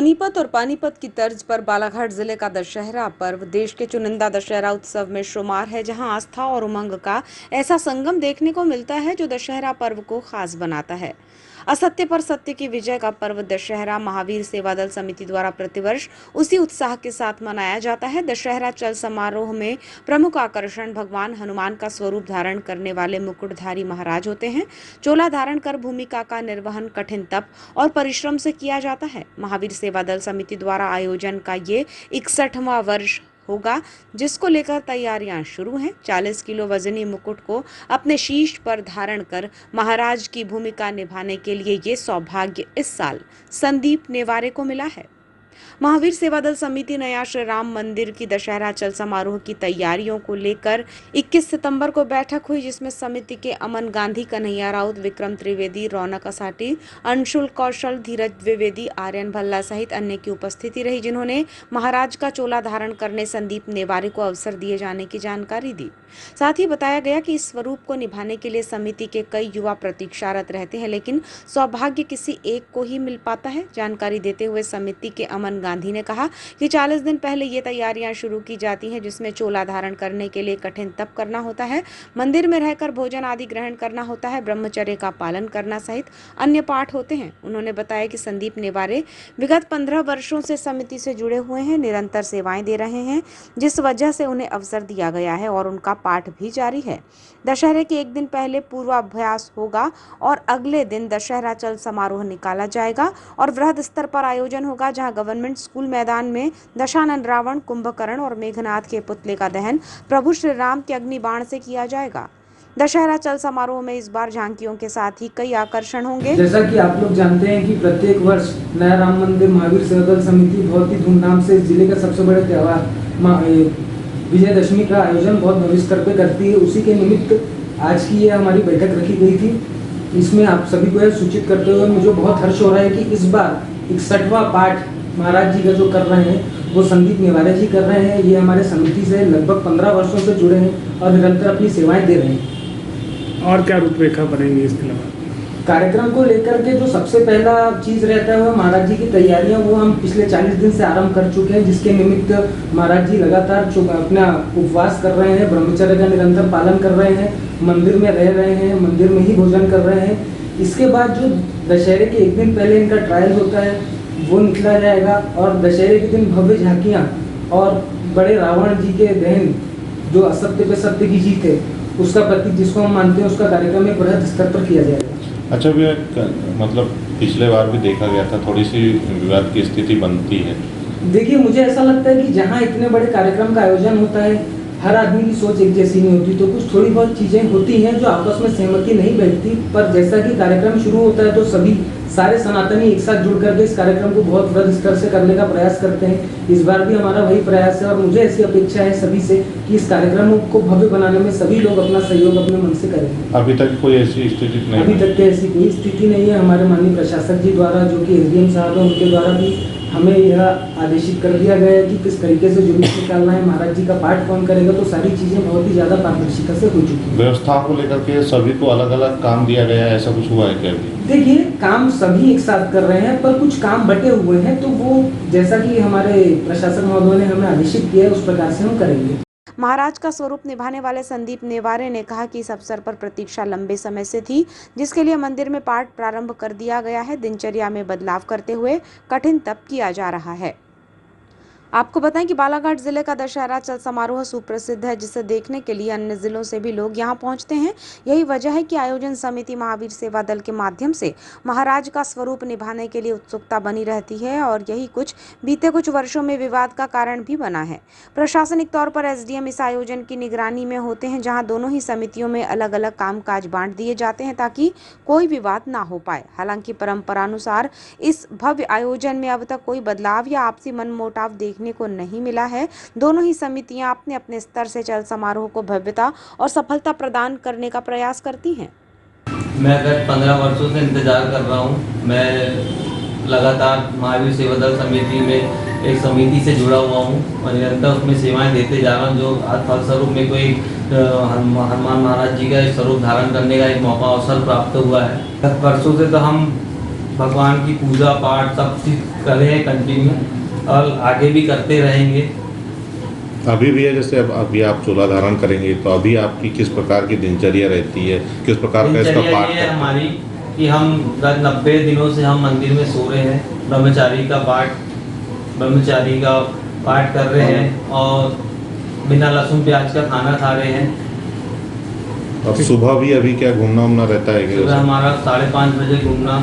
सोनीपत और पानीपत की तर्ज पर बालाघाट जिले का दशहरा पर्व देश के चुनिंदा दशहरा उत्सव में शुमार है, जहां आस्था और उमंग का ऐसा संगम देखने को मिलता है जो दशहरा पर्व को खास बनाता है। असत्य पर सत्य की विजय का पर्व दशहरा महावीर सेवा दल समिति द्वारा प्रतिवर्ष उसी उत्साह के साथ मनाया जाता है। दशहरा चल समारोह में प्रमुख आकर्षण भगवान हनुमान का स्वरूप धारण करने वाले मुकुटधारी महाराज होते हैं। चोला धारण कर भूमिका का निर्वहन कठिन तप और परिश्रम से किया जाता है। महावीर सेवा दल समिति द्वारा आयोजन का ये 61वां वर्ष होगा, जिसको लेकर तैयारियां शुरू हैं। 40 किलो वजनी मुकुट को अपने शीश पर धारण कर महाराज की भूमिका निभाने के लिए ये सौभाग्य इस साल संदीप नेवारे को मिला है। महावीर सेवा दल समिति नया श्री राम मंदिर की दशहरा चल समारोह की तैयारियों को लेकर 21 सितंबर को बैठक हुई, जिसमें समिति के अमन गांधी, कन्हैया राउत, विक्रम त्रिवेदी, रौनक असाटी, अंशुल कौशल, धीरज द्विवेदी, आर्यन भल्ला सहित अन्य की उपस्थिति रही, जिन्होंने महाराज का चोला धारण करने संदीप नेवारे को अवसर दिए जाने की जानकारी दी। साथ ही बताया गया कि इस स्वरूप को निभाने के लिए समिति के कई युवा प्रतीक्षारत रहते हैं, लेकिन सौभाग्य किसी एक को ही मिल पाता है। जानकारी देते हुए समिति के अमन गांधी ने कहा कि 40 दिन पहले ये तैयारियां शुरू की जाती हैं, जिसमें चोला धारण करने के लिए कठिन तप करना होता है, मंदिर में रहकर भोजन आदि ग्रहण करना होता है, ब्रह्मचर्य का पालन करना सहित अन्य पाठ होते हैं। उन्होंने बताया कि संदीप नेवारे विगत 15 वर्षों से समिति से जुड़े हुए हैं, निरंतर सेवाएं दे रहे हैं, जिस वजह से उन्हें अवसर दिया गया है और उनका पाठ भी जारी है। दशहरे के एक दिन पहले पूर्वाभ्यास होगा और अगले दिन दशहरा चल समारोह निकाला जाएगा और वृहद स्तर पर आयोजन होगा, जहां गवर्नमेंट स्कूल मैदान में दशानन रावण, कुंभकर्ण और मेघनाथ के पुतले का दहन प्रभु श्री राम के अग्नि बाण से किया जाएगा। दशहरा चल समारोह में इस बार झांकियों के साथ ही कई आकर्षण होंगे। जैसा कि आप लोग जानते हैं कि प्रत्येक वर्ष नया राम मंदिर महावीर सेवा दल समिति बहुत ही धूमधाम से जिले का सबसे बड़ा त्योहार विजयदशमी का आयोजन बहुत भव्य स्तर पे करती है। उसी के निमित्त आज की ये हमारी बैठक रखी गई थी। इसमें आप सभी को यह सूचित करते हुए मुझे बहुत हर्ष हो रहा है कि इस बार 61वां पाठ महाराज जी का जो कर रहे हैं वो संदीप नेवारे जी कर रहे हैं। ये हमारे समिति से लगभग 15 वर्षों से जुड़े हैं और निरंतर अपनी सेवाएं दे रहे हैं। और क्या रूपरेखा बनेंगी इसके अलावा? कार्यक्रम को लेकर के जो सबसे पहला चीज रहता है वो महाराज जी की तैयारियां, वो हम पिछले 40 दिन से आरंभ कर चुके हैं, जिसके निमित्त महाराज जी लगातार अपना उपवास कर रहे हैं, ब्रह्मचर्य का निरंतर पालन कर रहे हैं, मंदिर में रह रहे हैं, मंदिर में ही भोजन कर रहे हैं। इसके बाद जो दशहरे के एक दिन पहले इनका ट्रायल होता है वो निकला जाएगा और दशहरे के दिन भव्य झांकियाँ और बड़े रावण जी के दहन, जो असत्य पे सत्य की जीत है, उसका प्रतीक जिसको हम मानते हैं, उसका कार्यक्रम एक बृहद स्तर पर किया जाएगा। अच्छा भैया, मतलब पिछले बार भी देखा गया था थोड़ी सी विवाद की स्थिति बनती है। देखिए, मुझे ऐसा लगता है कि जहाँ इतने बड़े कार्यक्रम का आयोजन होता है, हर आदमी की सोच एक जैसी नहीं होती, तो कुछ थोड़ी बहुत चीजें होती हैं जो आपस में सहमति नहीं बैठती। पर जैसा कि कार्यक्रम शुरू होता है तो सभी सारे सनातनी एक साथ जुड़ करके इस कार्यक्रम को बहुत वृहद स्तर से करने का प्रयास करते हैं। इस बार भी हमारा वही प्रयास है और मुझे ऐसी अपेक्षा है सभी से कि इस कार्यक्रम को भव्य बनाने में सभी लोग अपना सहयोग अपने मन से करेंगे। अभी तक कोई ऐसी स्थिति नहीं? अभी तक ऐसी कोई स्थिति नहीं है। हमारे माननीय प्रशासक जी द्वारा, जो कि एसडीएम साहब हैं, उनके द्वारा भी हमें यह आदेशित कर दिया गया है कि किस तरीके से जुलूस निकालना है, महाराज जी का पाठ कौन करेगा, तो सारी चीजें बहुत ही ज्यादा पारदर्शिता से हो चुकी है। व्यवस्था को लेकर के सभी को अलग अलग काम दिया गया है, ऐसा कुछ हुआ है क्या? देखिए, काम सभी एक साथ कर रहे हैं, पर कुछ काम बटे हुए हैं, तो वो जैसा कि हमारे प्रशासक महोदय ने हमें आदेशित किया है उस प्रकार से हम करेंगे। महाराज का स्वरूप निभाने वाले संदीप नेवारे ने कहा कि इस अवसर पर प्रतीक्षा लंबे समय से थी, जिसके लिए मंदिर में पाठ प्रारंभ कर दिया गया है। दिनचर्या में बदलाव करते हुए कठिन तप किया जा रहा है। आपको बताएं कि बालाघाट जिले का दशहरा चल समारोह सुप्रसिद्ध है, जिसे देखने के लिए अन्य जिलों से भी लोग यहां पहुंचते हैं। यही वजह है कि आयोजन समिति महावीर सेवा दल के माध्यम से महाराज का स्वरूप निभाने के लिए उत्सुकता बनी रहती है और यही बीते कुछ वर्षों में विवाद का कारण भी बना है। प्रशासनिक तौर पर एसडीएम इस आयोजन की निगरानी में होते हैं, जहाँ दोनों ही समितियों में अलग अलग कामकाज बांट दिए जाते हैं ताकि कोई विवाद ना हो पाए। हालांकि परंपरानुसार इस भव्य आयोजन में अब तक कोई बदलाव या आपसी मनमुटाव देखने को नहीं मिला है। दोनों ही समितियां अपने अपने स्तर से चल समारोह को भव्यता और सफलता प्रदान करने का प्रयास करती हैं। मैं गत 15 वर्षों से इंतजार कर रहा हूं। मैं लगातार महावीर सेवा दल समिति में एक समिति से जुड़ा हुआ हूं और निरंतर उसमें सेवाएं देते जा रहा हूं, जो आज फलस्वरूप में कोई हनुमान महाराज जी का स्वरूप धारण करने का एक मौका अवसर प्राप्त हुआ है। गत वर्षों से तो हम भगवान की पूजा पाठ सब चीज़ कर रहे हैं कंटिन्यू और आगे भी करते रहेंगे। अभी भी है, जैसे अब अभी आप चूल्हा धारण करेंगे तो अभी आपकी किस प्रकार की दिनचर्या रहती है, किस प्रकार का इसका दिनचर्या पाठ ये है करते हैं? हमारी कि हम गत 90 दिनों से हम मंदिर में सो रहे हैं, ब्रह्मचारी का पाठ कर रहे हैं और बिना लहसुन प्याज का खाना खा रहे हैं। अब सुबह भी अभी क्या घूमना उमना रहता है क्या? सुबह हमारा 5:30 बजे घूमना